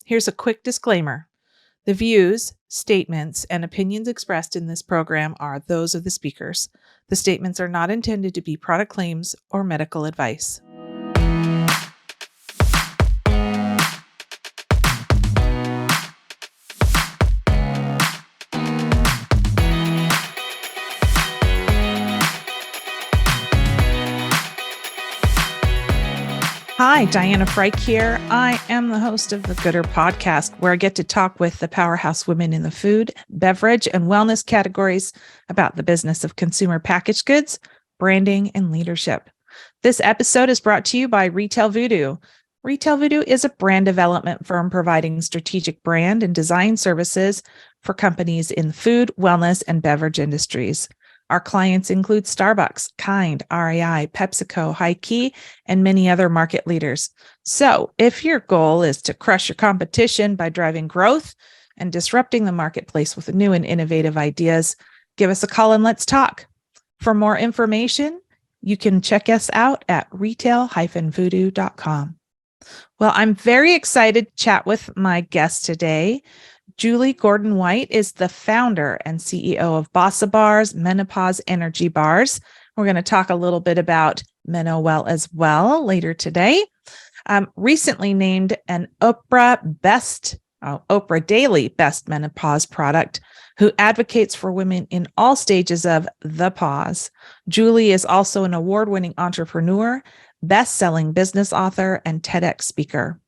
Here's a quick disclaimer. The views, statements, and opinions expressed in this program are those of the speakers. The statements are not intended to be product claims or medical advice. Hi, Diana Frike here. I am the host of the Gooder podcast, where I get to talk with the powerhouse women in the food, beverage, and wellness categories about the business of consumer packaged goods, branding, and leadership. This episode is brought to you by Retail Voodoo. Retail Voodoo is a brand development firm providing strategic brand and design services for companies in the food, wellness, and beverage industries. Our clients include Starbucks, Kind, REI, PepsiCo, Hi-Key, and many other market leaders. So if your goal is to crush your competition by driving growth and disrupting the marketplace with new and innovative ideas, give us a call and let's talk. For more information, you can check us out at retail-voodoo.com. Well, I'm very excited to chat with my guest today. Julie Gordon-White is the founder and CEO of Bossa Bars, Menopause Energy Bars. We're going to talk a little bit about MenoWell as well later today. Recently named an Oprah Daily Best Menopause product, who advocates for women in all stages of the pause. Julie is also an award-winning entrepreneur, best-selling business author, and TEDx speaker.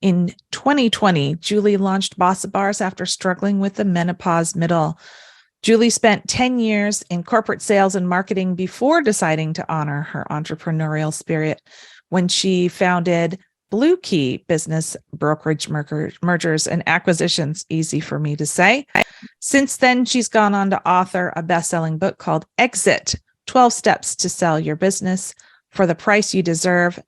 In 2020, Julie launched Bossa Bars after struggling with the menopause middle. Julie spent 10 years in corporate sales and marketing before deciding to honor her entrepreneurial spirit when she founded Blue Key Business Brokerage Mergers and Acquisitions, easy for me to say. Since then, she's gone on to author a best-selling book called Exit, 12 Steps to Sell Your Business for the Price You Deserve,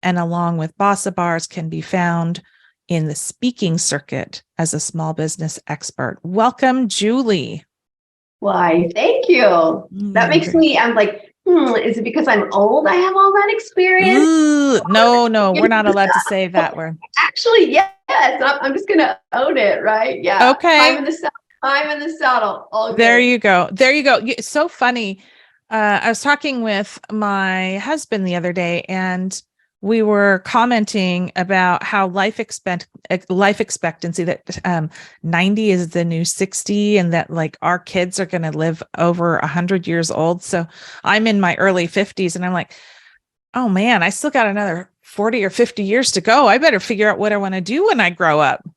and along with Bossa Bars can be found in the speaking circuit as a small business expert. Welcome, Julie. Why, thank you. That makes me, I'm like, is it because I'm old I have all that experience? Ooh, no, we're not allowed to say that word. Actually, yes. I'm just going to own it, right? Yeah. Okay. I'm in the saddle. All good. There you go. It's so funny. I was talking with my husband the other day, and we were commenting about how life expectancy, that 90 is the new 60, and that like our kids are going to live over 100 years old. So I'm in my early 50s, and I'm like, oh man, I still got another 40 or 50 years to go. I better figure out what I want to do when I grow up.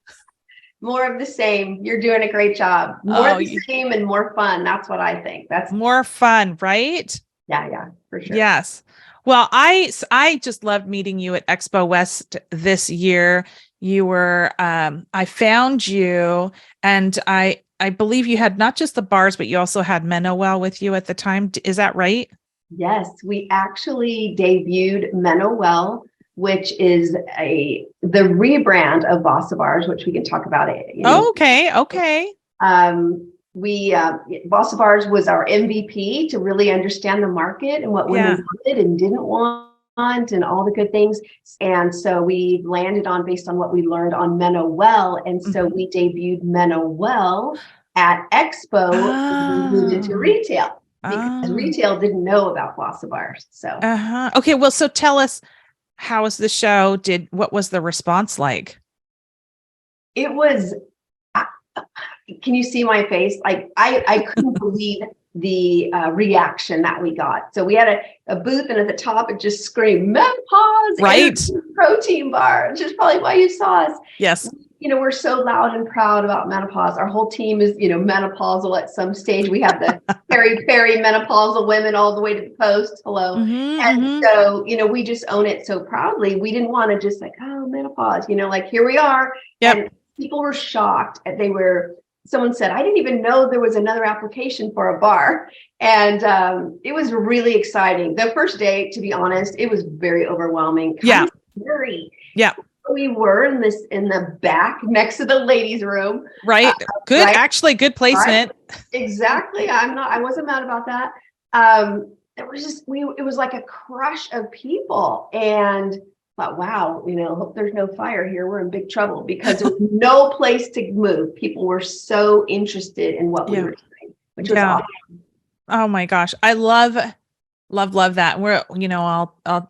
More of the same. You're doing a great job. More of the same and more fun. That's what I think. That's more fun, right? Yeah, for sure. Yes. Well, I just loved meeting you at Expo West this year. You were, I found you, and I believe you had not just the bars, but you also had MenoWell with you at the time. Is that right? Yes, we actually debuted MenoWell, which is the rebrand of Bossa Bars, which we can talk about it. Okay. Bossa Bars was our MVP to really understand the market and what women wanted and didn't want and all the good things. And so we landed on based on what we learned on MenoWell. And so we debuted MenoWell at Expo and we moved into retail because retail didn't know about Bossa Bars. So okay, well, so tell us, how was the show? What was the response like? It was, can you see my face? Like I couldn't believe the reaction that we got. So we had a booth, and at the top it just screamed menopause, right? Protein bar, which is probably why you saw us. Yes. We're so loud and proud about menopause. Our whole team is, menopausal at some stage. We have the Perry menopausal women all the way to the post. Hello. So, we just own it so proudly. We didn't want to just like, oh, menopause, like here we are. Yep. And people were shocked. Someone said, I didn't even know there was another application for a bar. And it was really exciting. The first day, to be honest, it was very overwhelming. Yeah. Scary. Yeah. We were in the back next to the ladies' room. Right. Good. Right? Actually, good placement. Right? Exactly. I wasn't mad about that. It was like a crush of people. And thought, wow, hope there's no fire here. We're in big trouble because there was no place to move. People were so interested in what we were doing, which was awesome. Oh my gosh. I love that. I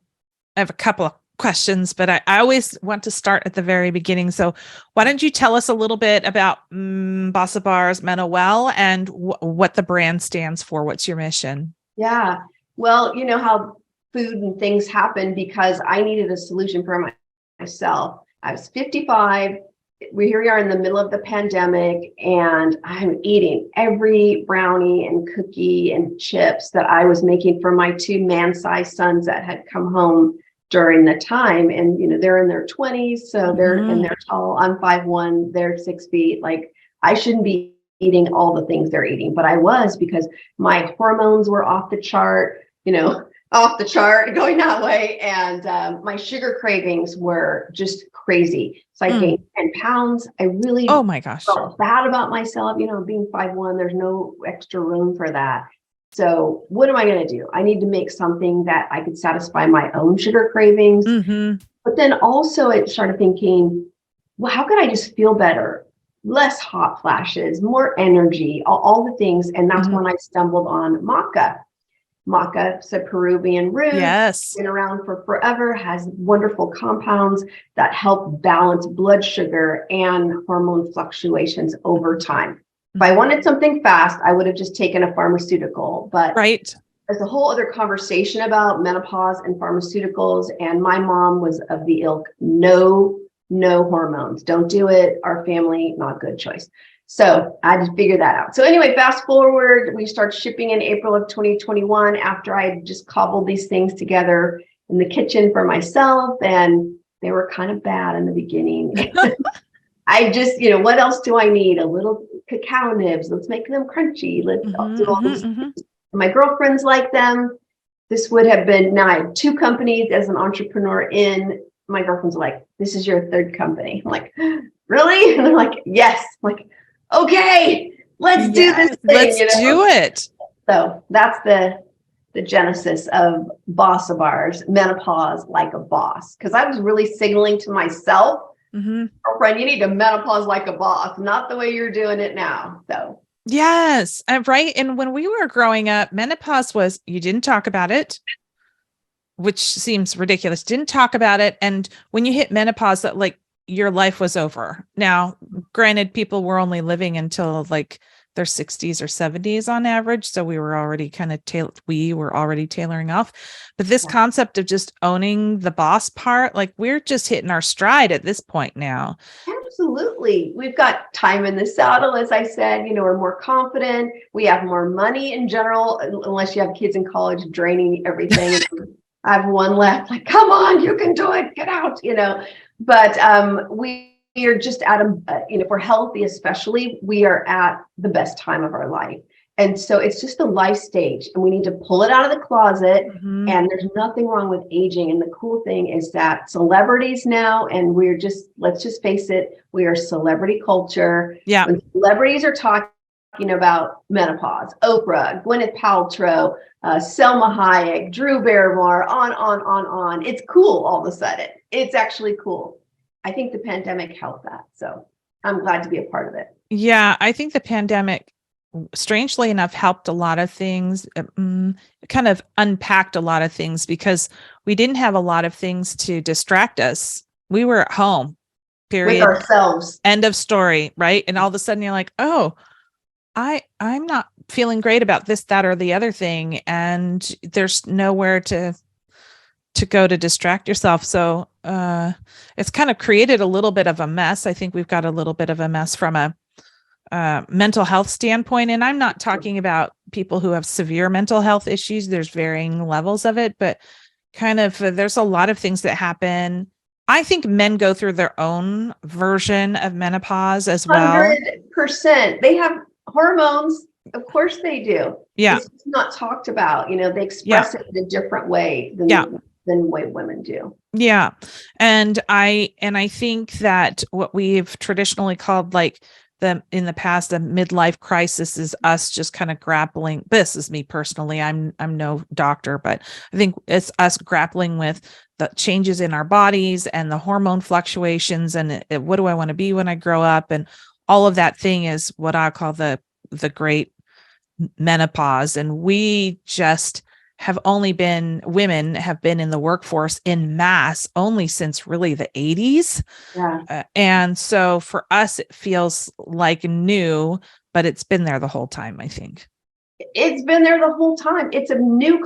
have a couple of questions, but I always want to start at the very beginning. So why don't you tell us a little bit about Bossabar's MenoWell and what the brand stands for? What's your mission? Yeah. Well, you know how food and things happen because I needed a solution for myself. I was 55. Here we are in the middle of the pandemic, and I'm eating every brownie and cookie and chips that I was making for my 2 man-sized sons that had come home during the time. And, they're in their 20s. So they're tall. I'm 5'1", they're 6 feet. Like, I shouldn't be eating all the things they're eating, but I was, because my hormones were off the chart, going that way. And my sugar cravings were just crazy. So I gained 10 pounds. I really oh my gosh, felt bad about myself. Being 5'1", there's no extra room for that. So what am I going to do? I need to make something that I could satisfy my own sugar cravings. But then also it started thinking, well, how could I just feel better? Less hot flashes, more energy, all the things. And that's when I stumbled on maca. Maca, it's a Peruvian root. Yes. Been around for forever, has wonderful compounds that help balance blood sugar and hormone fluctuations over time. If I wanted something fast, I would have just taken a pharmaceutical, but there's a whole other conversation about menopause and pharmaceuticals. And my mom was of the ilk, no hormones, don't do it. Our family, not good choice. So I had to figure that out. So anyway, fast forward, we start shipping in April of 2021 after I just cobbled these things together in the kitchen for myself. And they were kind of bad in the beginning. I just, what else do I need? A little cacao nibs. Let's make them crunchy. Let's do all these things. My girlfriends like them. This would have been, now I have 2 companies as an entrepreneur in. My girlfriend's like, this is your 3rd company. I'm like, really? And they're like, yes. I'm like, okay, let's do this thing. Let's do it. So that's the genesis of Bossabar's Menopause Like a Boss. Because I was really signaling to myself, girlfriend, you need to menopause like a boss, not the way you're doing it now. So yes, right. And when we were growing up, menopause was, you didn't talk about it, which seems ridiculous. Didn't talk about it. And when you hit menopause, that like your life was over. Now, granted, people were only living until like their 60s or 70s on average. So we were already tailoring off. But this concept of just owning the boss part, like we're just hitting our stride at this point now. Absolutely. We've got time in the saddle, as I said, we're more confident. We have more money in general, unless you have kids in college draining everything. I have one left, like, come on, you can do it, get out, But we are just at for healthy, especially, we are at the best time of our life. And so it's just a life stage, and we need to pull it out of the closet. And there's nothing wrong with aging. And the cool thing is that celebrities now, and let's just face it, we are celebrity culture. Yeah. When celebrities are talking about menopause, Oprah, Gwyneth Paltrow, Selma Hayek, Drew Barrymore, on. It's cool all of a sudden. It's actually cool. I think the pandemic helped that. So I'm glad to be a part of it. Yeah, I think the pandemic, strangely enough, helped a lot of things, kind of unpacked a lot of things, because we didn't have a lot of things to distract us. We were at home, period. With ourselves. End of story, right? And all of a sudden you're like, oh, I'm not feeling great about this, that, or the other thing. And there's nowhere to go to distract yourself. So it's kind of created a little bit of a mess. I think we've got a little bit of a mess from a mental health standpoint. And I'm not talking about people who have severe mental health issues. There's varying levels of it, but kind of there's a lot of things that happen. I think men go through their own version of menopause as well. 100%. They have hormones. Of course they do. Yeah. It's not talked about. They express it in a different way than the way women do. Yeah. And I think that what we've traditionally called like in the past, a midlife crisis is us just kind of grappling. This is me personally. I'm no doctor, but I think it's us grappling with the changes in our bodies and the hormone fluctuations and what do I want to be when I grow up, and all of that thing is what I call the great menopause. And we just have only been, women have been in the workforce in mass only since really the 80s. Yeah. And so for us, it feels like new, but it's been there the whole time, I think. It's been there the whole time. It's a new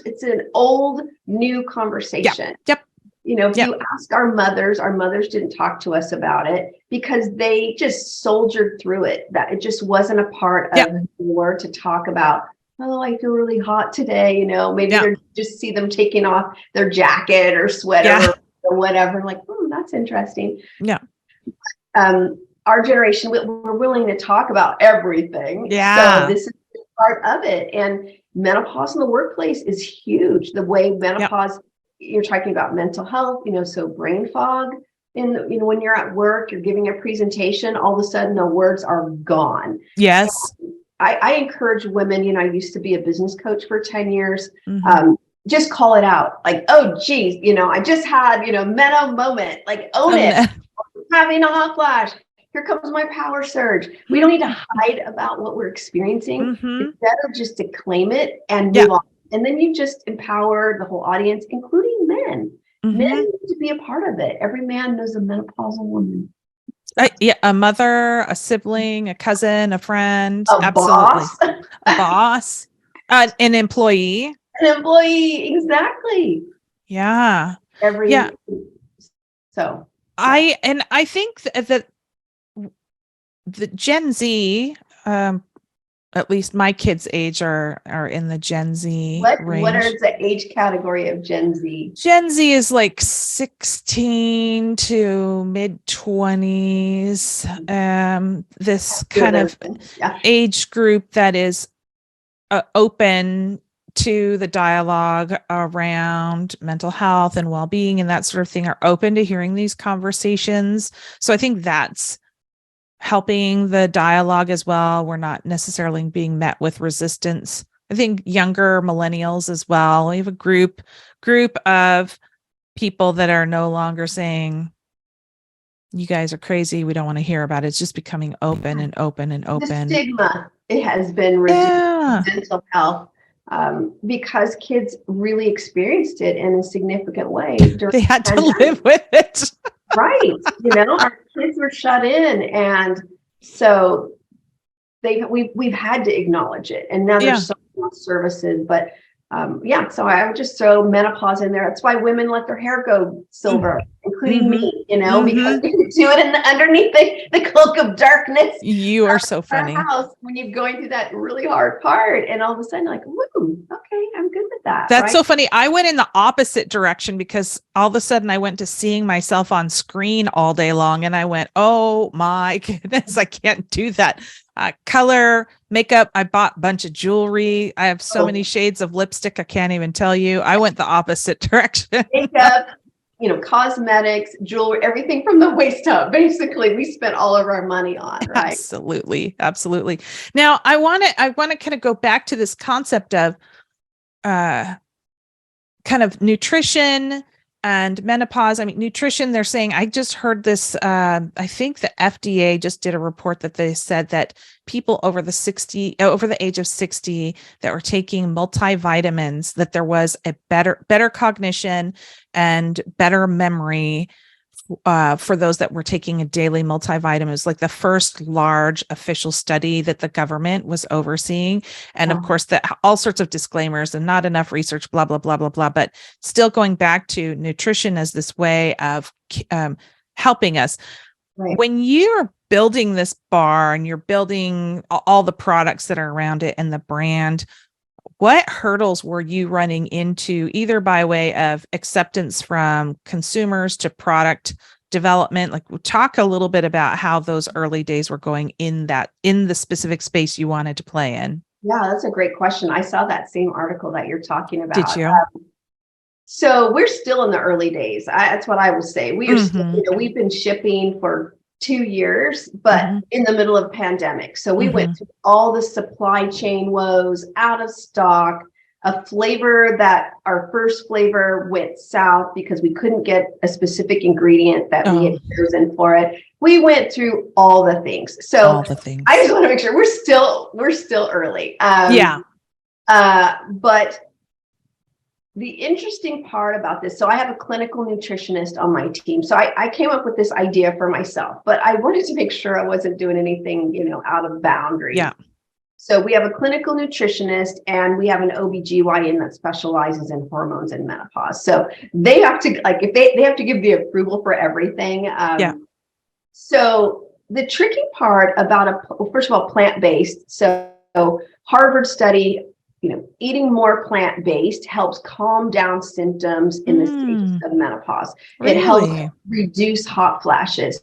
it's an old, new conversation. Yep. If you ask our mothers didn't talk to us about it because they just soldiered through it. That it just wasn't a part of the war to talk about, oh, I feel really hot today. Maybe they're just see them taking off their jacket or sweater or whatever. Like, that's interesting. Yeah. Our generation, we're willing to talk about everything. Yeah. So this is part of it. And menopause in the workplace is huge. The way menopause, you're talking about mental health, so brain fog. And when you're at work, you're giving a presentation, all of a sudden the words are gone. Yes. And I encourage women, I used to be a business coach for 10 years. Just call it out. Like, oh, geez, I just had, meno moment, like own it. Having a hot flash. Here comes my power surge. We don't need to hide about what we're experiencing. It's better just to claim it and move on. And then you just empower the whole audience, including men. Men need to be a part of it. Every man knows a menopausal woman. A mother, a sibling, a cousin, a friend, boss. A boss, an employee. An employee, exactly. Yeah. So I think that the Gen Z, at least my kids' age are in the Gen Z range. What is the age category of Gen Z? Gen Z is like 16 to mid 20s. This kind of age group that is open to the dialogue around mental health and well-being and that sort of thing, are open to hearing these conversations. So I think that's helping the dialogue as well. We're not necessarily being met with resistance. I think younger millennials as well. We have a group of people that are no longer saying, you guys are crazy, we don't want to hear about it. It's just becoming open and open and open. The stigma, it has been reduced in mental health because kids really experienced it in a significed way. They had to live with it. Right. Our kids were shut in. And so we've had to acknowledge it. And now there's so many services, but so I would just throw menopause in there. That's why women let their hair go silver, including me, because we can do it underneath the cloak of darkness. You are so funny. House when you're going through that really hard part, and all of a sudden, like, woo, okay, I'm good with that. That's so funny. I went in the opposite direction because all of a sudden I went to seeing myself on screen all day long, and I went, oh my goodness, I can't do that. Color, makeup. I bought a bunch of jewelry. I have so many shades of lipstick. I can't even tell you. I went the opposite direction. Makeup, cosmetics, jewelry, everything from the waist up. Basically, we spent all of our money on, right? Absolutely. Absolutely. Now I want to kind of go back to this concept of kind of nutrition and menopause. I mean, nutrition, they're saying, I just heard this, I think the FDA just did a report that they said that people over the age of 60 that were taking multivitamins, that there was a better cognition and better memory for those that were taking a daily multivitamin, like the first large official study that the government was overseeing. And of course, all sorts of disclaimers and not enough research, blah, blah, blah, blah, blah. But still going back to nutrition as this way of helping us. Right. When you're building this bar and you're building all the products that are around it and the brand, what hurdles were you running into, either by way of acceptance from consumers to product development? Like, talk a little bit about how those early days were going in the specific space you wanted to play in. Yeah, that's a great question. I saw that same article that you're talking about. Did you? So we're still in the early days. That's what I will say. We are still, we've been shipping for 2 years, but in the middle of pandemic. So we went through all the supply chain woes, out of stock, a flavor that our first flavor went south because we couldn't get a specific ingredient that we had chosen for it. We went through all the things. So all the things. I just want to make sure we're still early. But the interesting part about this, so I have a clinical nutritionist on my team. So I came up with this idea for myself, but I wanted to make sure I wasn't doing anything, out of boundary. Yeah. So we have a clinical nutritionist and we have an OBGYN that specializes in hormones and menopause. So they have to, if they have to give the approval for everything. So the tricky part about first of all, plant-based. So Harvard study, eating more plant-based helps calm down symptoms in the stages of menopause. Really? It helps reduce hot flashes.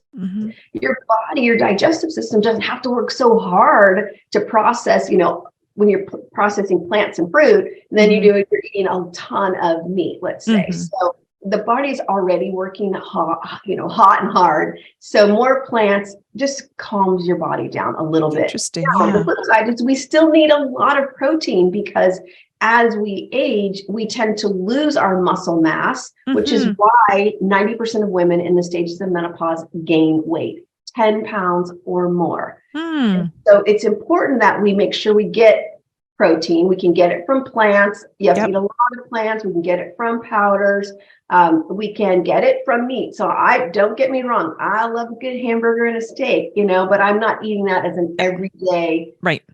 Your body, your digestive system doesn't have to work so hard to process, when you're processing plants and fruit, and then you're eating a ton of meat, let's say. So the body's already working hot and hard. So more plants just calms your body down a little bit. Interesting. Now, the flip side is we still need a lot of protein because as we age, we tend to lose our muscle mass, which is why 90% of women in the stages of menopause gain weight, 10 pounds or more. So it's important that we make sure we get protein. We can get it from plants. You have to eat a lot of plants. We can get it from powders. We can get it from meat. So don't get me wrong. I love a good hamburger and a steak, but I'm not eating that as an everyday. Right.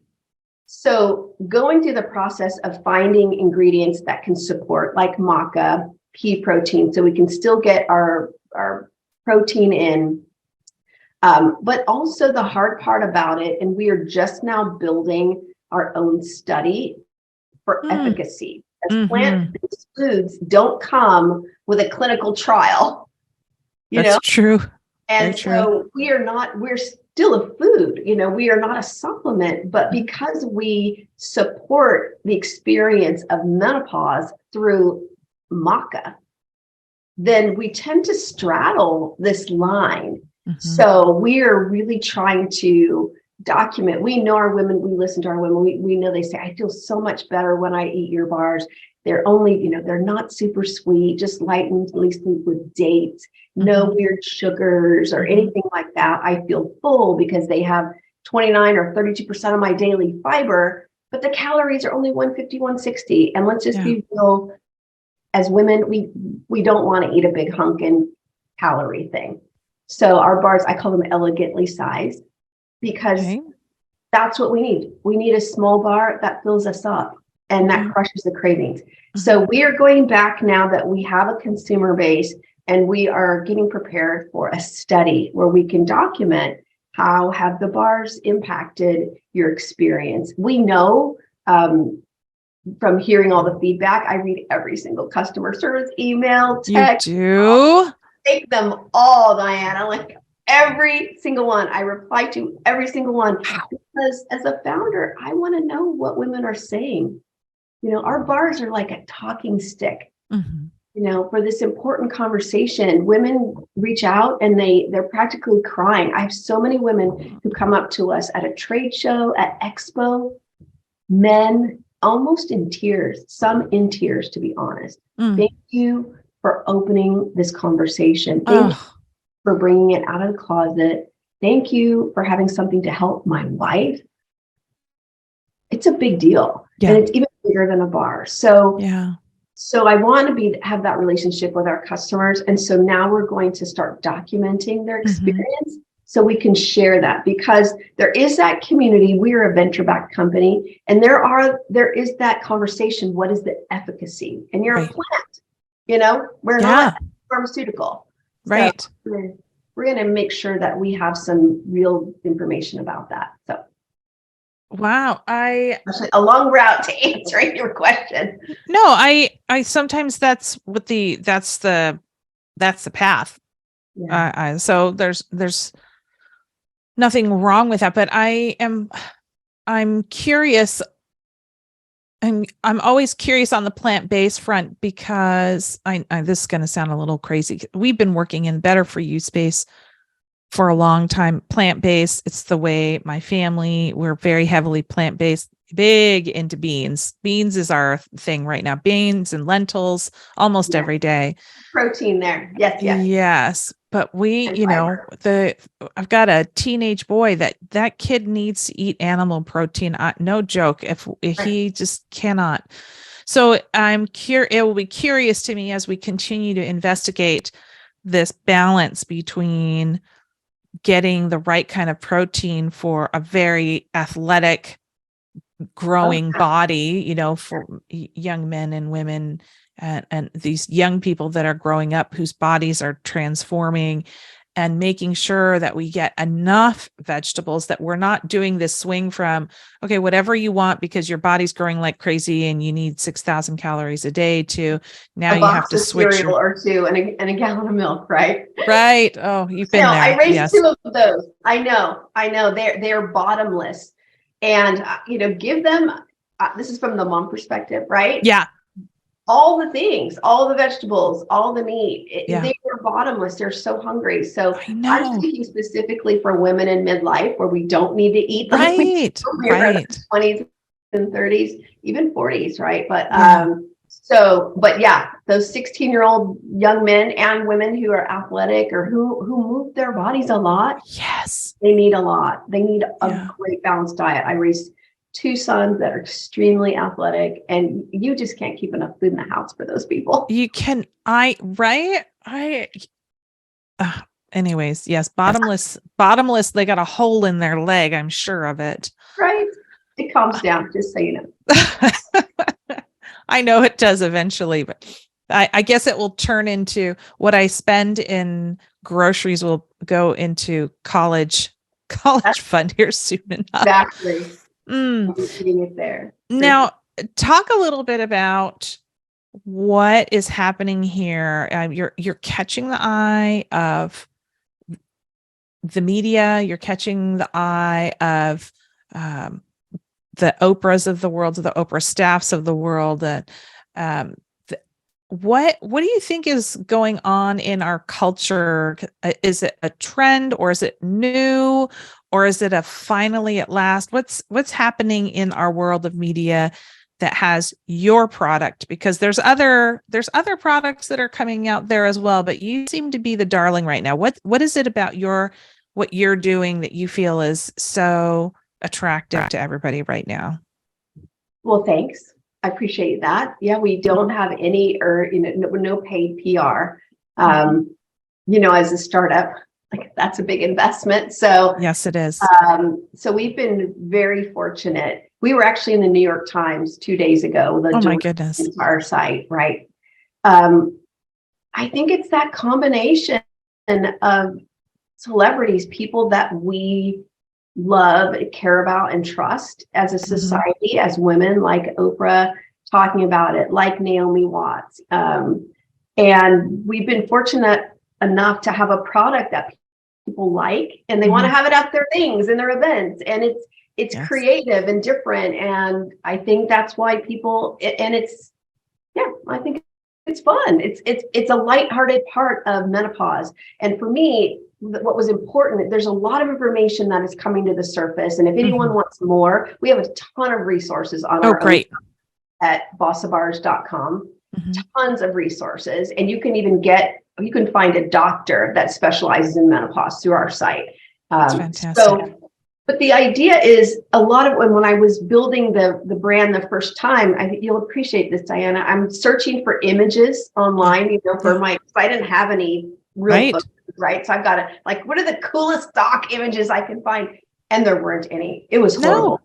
So going through the process of finding ingredients that can support, like maca, pea protein, so we can still get our protein in. But also the hard part about it, and we are just now building our own study for efficacy. As plant-based foods don't come with a clinical trial. That's true. And so we're still a food, we are not a supplement, but because we support the experience of menopause through maca, then we tend to straddle this line. So we are really trying to document. We know our women, we listen to our women, we know they say, I feel so much better when I eat your bars. They're only, they're not super sweet, just lightly sweet with dates, no weird sugars or anything like that. I feel full because they have 29 or 32% of my daily fiber, but the calories are only 150, 160. And let's just be real, as women, we don't want to eat a big hunkin' calorie thing. So our bars, I call them elegantly sized, because that's what we need. We need a small bar that fills us up and that crushes the cravings. So we are going back now that we have a consumer base and we are getting prepared for a study where we can document how have the bars impacted your experience. We know from hearing all the feedback, I read every single customer service email, text. You do? Take them all, Diana, like every single one. I reply to every single one because as a founder, I want to know what women are saying. Our bars are like a talking stick, for this important conversation. Women reach out and they're practically crying. I have so many women who come up to us at a trade show, at Expo, men almost in tears, some in tears, to be honest. Thank you for opening this conversation. Thank you for bringing it out of the closet. Thank you for having something to help my wife. It's a big deal. And it's even bigger than a bar. So I want to have that relationship with our customers. And so now we're going to start documenting their experience so we can share that, because there is that community. We are a venture-backed company, and there is that conversation. What is the efficacy? And you're a plant, we're not pharmaceutical. Right. So we're going to make sure that we have some real information about that. So. Wow. Actually, a long route to answering your question. No, I sometimes that's the path. So there's nothing wrong with that, but I'm curious. I'm always curious on the plant-based front because I this is going to sound a little crazy. We've been working in better for you space for a long time plant-based. It's the way my family, we're very heavily plant-based, big into beans. Beans is our thing right now. Beans and lentils almost every day. Protein there. Yes, yes. Yes. But And fiber. I've got a teenage boy that kid needs to eat animal protein. No joke. If Right. he just cannot. So it will be curious to me as we continue to investigate this balance between getting the right kind of protein for a very athletic Oh, growing body, for young men and women, and these young people that are growing up whose bodies are transforming, and making sure that we get enough vegetables, that we're not doing this swing from, okay, whatever you want because your body's growing like crazy and you need 6,000 calories a day, to now a you have box to of switch cereal or two and a gallon of milk, right? right. Oh, you've been No, I there. raised Yes. two of those. I know. They're bottomless, and give them. This is from the mom perspective, right? Yeah. All the things, all the vegetables, all the meat, Yeah. they are bottomless. They're so hungry. So I I'm know. speaking specifically for women in midlife where we don't need to eat like we Right. do when we're in our Right. 20s and 30s, even 40s, right? But Yeah. but yeah, those 16-year-old young men and women who are athletic or who move their bodies a lot, Yes. they need a lot. They need a Yeah. great balanced diet. I raised two sons that are extremely athletic, and you just can't keep enough food in the house for those people. You can, right? Anyways, yes, bottomless, they got a hole in their leg. I'm sure of it. Right? It calms down, just so you know. I know it does eventually, but I guess it will turn into what I spend in groceries will go into college fund here soon enough. Exactly. Mm. I'm seeing it there. Now, talk a little bit about what is happening here. You're catching the eye of the media. You're catching the eye of the Oprahs of the world, the Oprah staffs of the world. That what do you think is going on in our culture? Is it a trend, or is it new, or is it a finally at last? What's happening in our world of media that has your product? Because there's other products that are coming out there as well, but you seem to be the darling right now. What is it about what you're doing that you feel is so attractive to everybody right now? Well, thanks. I appreciate that. Yeah, we don't have any or no paid PR. As a startup, like that's a big investment. So yes, it is. So we've been very fortunate. We were actually in the New York Times 2 days ago. Oh my goodness. Into our site, right? I think it's that combination of celebrities, people that we love, care about, and trust as a society, as women, like Oprah talking about it, like Naomi Watts. And we've been fortunate enough to have a product that people like, and they want to have it at their things and their events. And it's Yes. creative and different. And I think that's why people, I think it's fun. It's a lighthearted part of menopause. And for me, what was important, there's a lot of information that is coming to the surface. And if anyone wants more, we have a ton of resources on our own at bossofours.com. Tons of resources. And you can find a doctor that specializes in menopause through our site. That's fantastic. But the idea is a lot of when I was building the brand the first time, I think you'll appreciate this, Diana. I'm searching for images online, I didn't have any real photos, right? So I've got to what are the coolest stock images I can find? And there weren't any. It was horrible.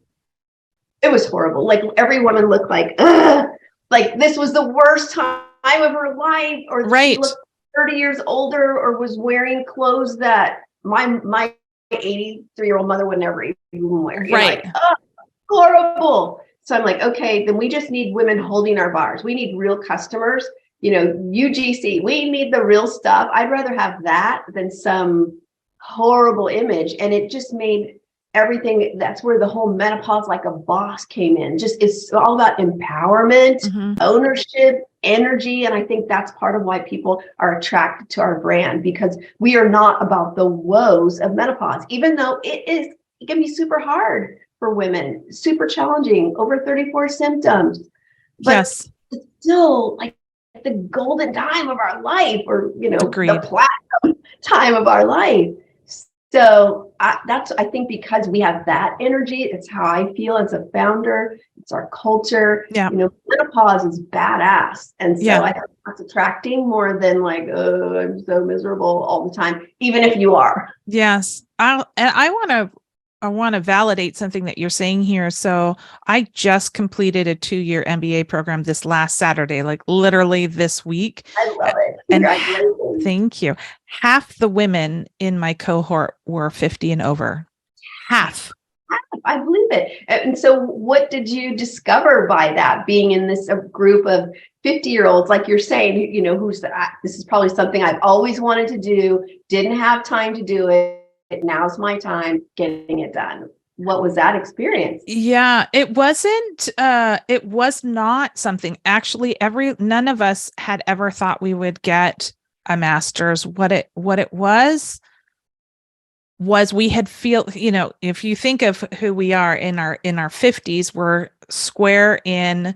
It was horrible. Like every woman looked like this was the worst time of her life, or she looked 30 years older, or was wearing clothes that my 83-year-old mother would never even wear. Horrible. So I'm like, okay, then we just need women holding our bars. We need real customers. UGC, we need the real stuff. I'd rather have that than some horrible image. And it just made everything. That's where the whole menopause like a boss came in. Just it's all about empowerment, ownership, energy. And I think that's part of why people are attracted to our brand, because we are not about the woes of menopause, even though it can be super hard for women, super challenging, over 34 symptoms. But Yes. it's still like the golden time of our life, or Agreed. the platinum time of our life. So I think because we have that energy, it's how I feel as a founder. It's our culture. Yeah. Menopause is badass, and so Yeah. I think that's attracting more than like, oh, I'm so miserable all the time, even if you are. Yes. I want to validate something that you're saying here. So I just completed a 2-year MBA program this last Saturday, like literally this week. I love it. And Congratulations. thank you. Half the women in my cohort were 50 and over. Half. I believe it. And so what did you discover by that, being in this group of 50-year-olds, like you're saying, this is probably something I've always wanted to do, didn't have time to do it. Now's my time, getting it done. What was that experience? Yeah, it was not something, actually, none of us had ever thought we would get a master's. What it was we had if you think of who we are in our 50s, we're square in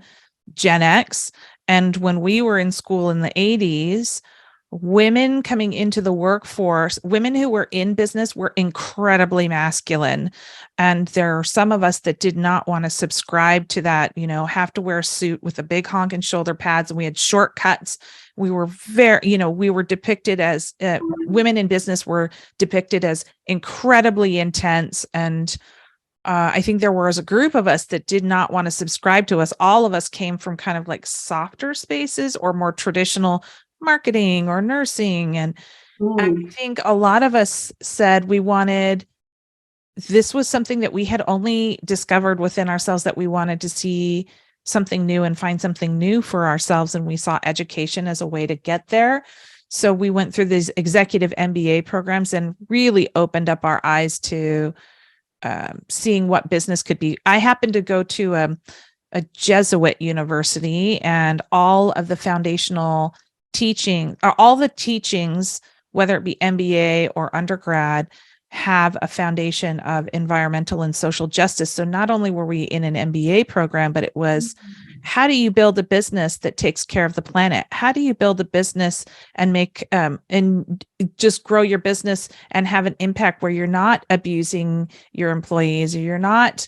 Gen X. And when we were in school in the 80s, women coming into the workforce, women who were in business, were incredibly masculine. And there are some of us that did not want to subscribe to that, have to wear a suit with a big honking shoulder pads, and we had shortcuts. We were we were depicted as women in business were depicted as incredibly intense. And I think there was a group of us that did not want to subscribe to us. All of us came from kind of like softer spaces or more traditional marketing or nursing. And I think a lot of us said this was something that we had only discovered within ourselves, that we wanted to see something new and find something new for ourselves. And we saw education as a way to get there. So we went through these executive MBA programs and really opened up our eyes to seeing what business could be. I happened to go to a Jesuit university, and all of the foundational teaching, or all the teachings, whether it be MBA or undergrad, have a foundation of environmental and social justice. So not only were we in an MBA program, but it was, how do you build a business that takes care of the planet? How do you build a business and make and just grow your business and have an impact where you're not abusing your employees, or you're not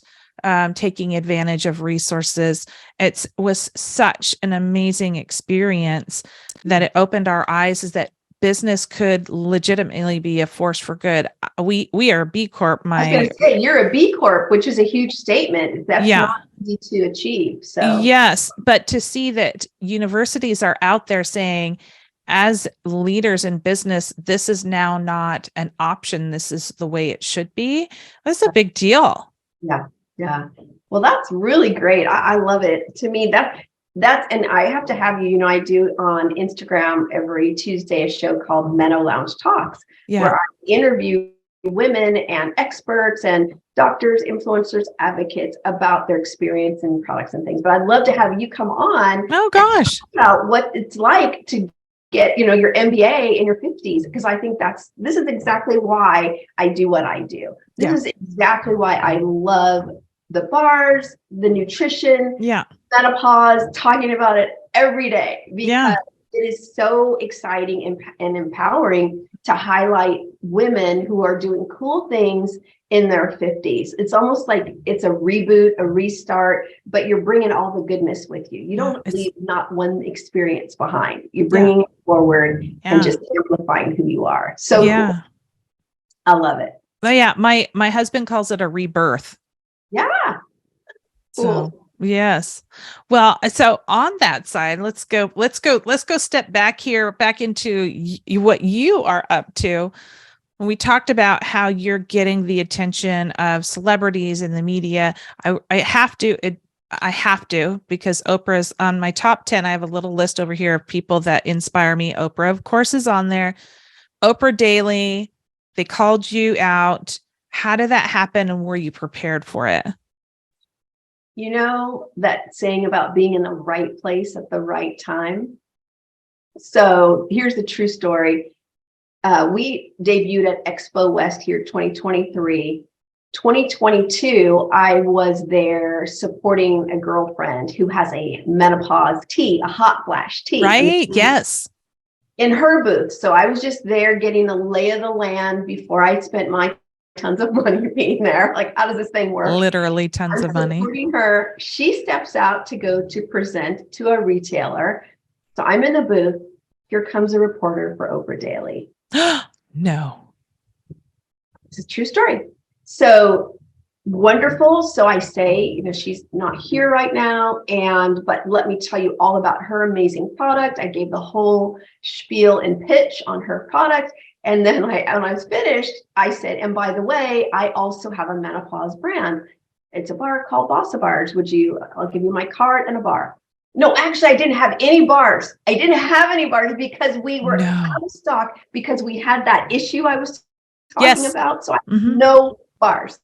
taking advantage of resources? It was such an amazing experience that it opened our eyes, is that business could legitimately be a force for good. We are a B Corp. I was going to say, you're a B Corp, which is a huge statement. That's not easy to achieve. So yes, but to see that universities are out there saying, as leaders in business, this is now not an option, this is the way it should be, that's a big deal. Yeah. Well, that's really great. I love it. To me, that's, and I have to have you, I do on Instagram every Tuesday a show called Meno Lounge Talks, where I interview women and experts and doctors, influencers, advocates about their experience and products and things. But I'd love to have you come on. Oh gosh. About what it's like to get, your MBA in your 50s, because I think this is exactly why I do what I do. This is exactly why I love the bars, the nutrition, menopause, talking about it every day, because it is so exciting and empowering to highlight women who are doing cool things in their 50s. It's almost like it's a reboot, a restart, but you're bringing all the goodness with you. You don't leave not one experience behind. You're bringing it forward and just amplifying who you are. So cool. I love it. But my husband calls it a rebirth. Yeah. Cool. So, yes. Well, so on that side, let's go step back into what you are up to. When we talked about how you're getting the attention of celebrities in the media, I have to, because Oprah's on my top 10. I have a little list over here of people that inspire me. Oprah, of course, is on there. Oprah Daily, they called you out. How did that happen, and were you prepared for it? You know, that saying about being in the right place at the right time. So here's the true story. We debuted at Expo West here 2023. 2022, I was there supporting a girlfriend who has a menopause tea, a hot flash tea. Right? Yes. In her booth. So I was just there getting the lay of the land before I spent my tons of money being there. Like, how does this thing work? Literally tons of money. Supporting her, she steps out to go to present to a retailer. So I'm in the booth. Here comes a reporter for Oprah Daily. No. It's a true story. So wonderful. So I say, you know, she's not here right now, but let me tell you all about her amazing product. I gave the whole spiel and pitch on her product. And then when I was finished, I said, and by the way, I also have a menopause brand. It's a bar called Bossa Bars. I'll give you my card and a bar. No, actually, I didn't have any bars. I didn't have any bars because we were out of stock, because we had that issue I was talking about. So I had no bars.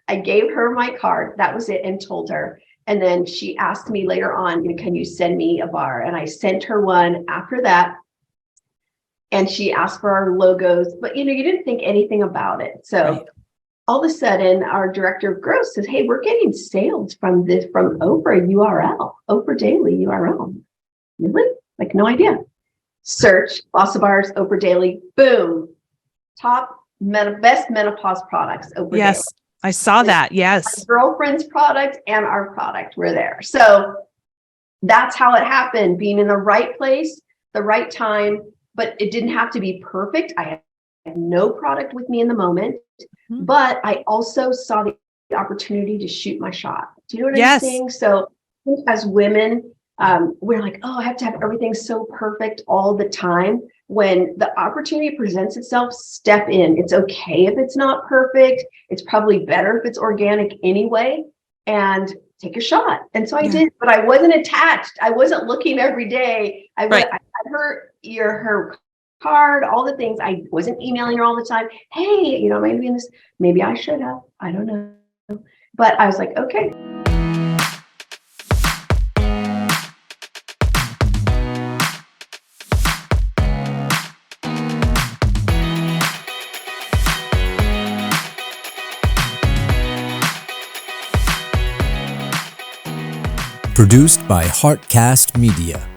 I gave her my card. That was it, and told her. And then she asked me later on, you know, can you send me a bar? And I sent her one after that. And she asked for our logos, but you know, you didn't think anything about it. So all of a sudden, our director of growth says, hey, we're getting sales from Oprah URL, Oprah Daily URL. Really? Like, no idea. Search Bossa Bars, Oprah Daily, boom. Top best menopause products, Oprah Daily. I saw that. Yes. Our girlfriend's product and our product were there. So that's how it happened, being in the right place, the right time, but it didn't have to be perfect. I had no product with me in the moment, but I also saw the opportunity to shoot my shot. Do you know what I'm saying? So as women, we're like, oh, I have to have everything so perfect all the time. When the opportunity presents itself, step in. It's okay if it's not perfect. It's probably better if it's organic anyway, and take a shot. And so I did, but I wasn't attached. I wasn't looking every day. I had her card, all the things. I wasn't emailing her all the time. Hey, you know, maybe I should have. I don't know. But I was like, okay. Produced by Heartcast Media.